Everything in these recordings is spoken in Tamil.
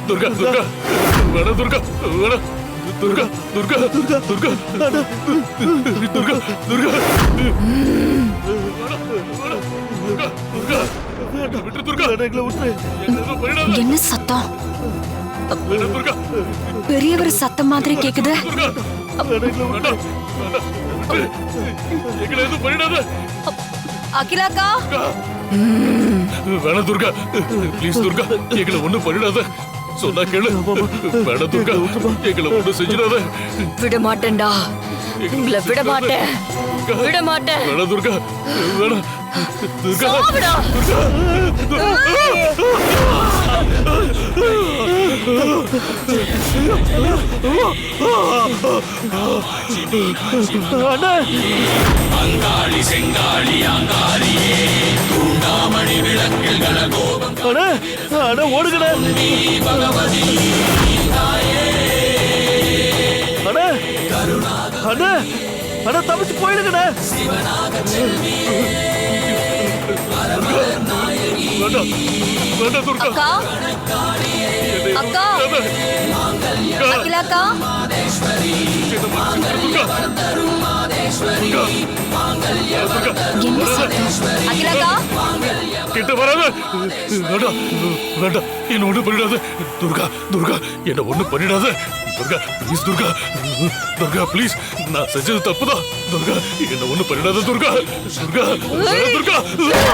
துர்கா துர்கா வேணா துர்கா வேணா துர்கா துர்கா துர்கா துர்கா துர்கா துர்கா விட்டு துர்கா என்ன சத்தம்? பெரியவர் சத்தம் மாதிரி கேக்குது. அகிலாக்கா வேணா துர்கா ப்ளீஸ் துர்கா எங்களை ஒண்ணும் பண்ணிடாத சொன்னா கேளு வேணா துர்கா எங்களை ஒண்ணும் செஞ்சிடாத விட மாட்டேன்டா உங்களை விட மாட்டேன் விட மாட்டேன் வேணா துர்கா வேணா துர்கா சாவுடா. அங்காளி செங்காளி அங்காரியே தூண்டாமணி விளக்கில் கலகோபம் ஓடுகட பகவதி அண்ணா தப்பிச்சு போயிடுங்கண்ணா. வேணா துர்கா அக்கா அக்கா அகிலாக்கா என்ன சத்தம்? அகிலாக்கா கிட்ட வராத வேண்டாம் வேண்டாம் என்ன ஒண்ணு பண்ணிடாத துர்கா துர்கா என்ன ஒண்ணு பண்ணிடாத துர்கா ப்ளீஸ் துர்கா துர்கா ப்ளீஸ் நான் செஞ்சது தப்புதான் துர்கா என்ன ஒண்ணு பண்ணிடாத துர்கா துர்கா துர்கா துர்கா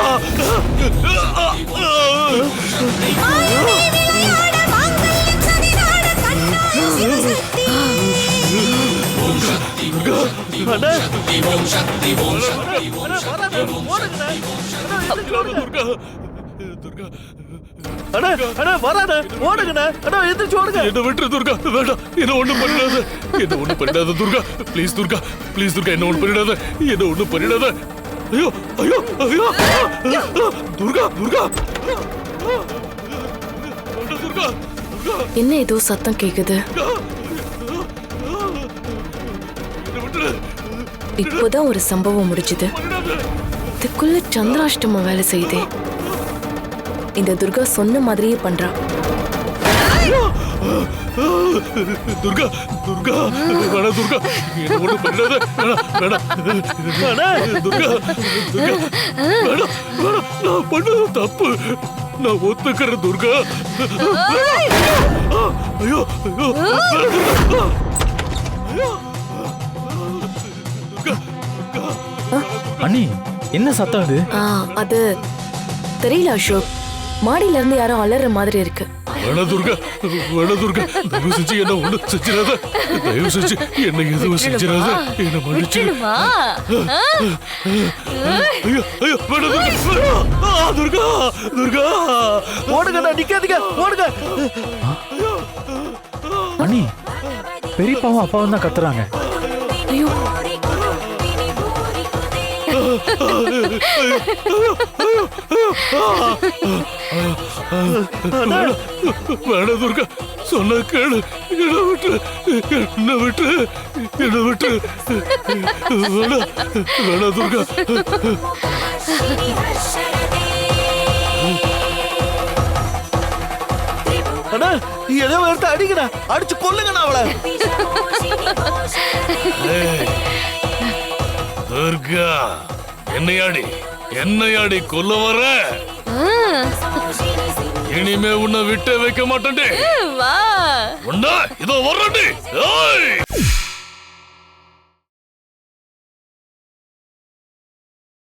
துர்கா ஓடுங்கண்ணா. எந்திரிச்சு ஓடுங்க. என்ன விட்டு துர்கா வேண்டாம் என்ன ஒண்ணு பண்ணிடாத என்ன ஒண்ணு பண்ணிடாத துர்கா ப்ளீஸ் துர்கா ப்ளீஸ் துர்கா என்ன ஒண்ணு பண்ணிடாத என்ன ஒண்ணு பண்ணிடாத ஐயோ ஐயோ ஐயோ துர்கா துர்கா துர்கா என்ன ஏதோ சத்தம் கேக்குது. இப்போதான் ஒரு சம்பவம் முடிச்சுது. இதுக்குள்ள சந்திராஷ்டமம் வேலை செய்யுதே. இந்த துர்கா சொன்ன மாதிரியே பண்றா. துர்கா துர்கா வேணா துர்கா என்ன ஒண்ணு பண்ணாத வேணா துர்கா துர்கா வேணா வேணா நான் பண்ணது தப்பு நான் ஒத்துக்கிறேன் துர்கா ஐயோ ஐயோ அண்ணி என்ன சத்தம் அது? அது தெரியல அசோக். மாடியில இருந்து யாரோ அலற மாதிரி இருக்கு. வேணா துர்கா வேணா துர்கா தயவு செஞ்சு என்ன ஒண்ணு செஞ்சிடாத தயவு செஞ்சு என்ன எதுவும் செஞ்சிடாத என்ன மன்னிச்சு ஐயோ ஐயோ வேணா துர்கா துர்கா துர்கா ஓடுங்கண்ணா, நிக்காதீங்க, ஓடுங்க. அண்ணி பெரியப்பாவும் அப்பாவும் தான் கத்துறாங்க. ஐயோ வேணா துர்கா சொன்ன கேளு என்ன விட்டு என்ன விட்டு என்ன விட்டு வேணா வேணா துர்கா அண்ணா ஏதோ எடுத்து அடிங்கண்ணா, அடிச்சு கொல்லுங்கண்ணா அவளை. துர்கா என்னையாடி கொல்ல வர இனிமே உன்னை விட்டு வைக்க மாட்டேன். வா உன்ன இதோ வர்றேன்.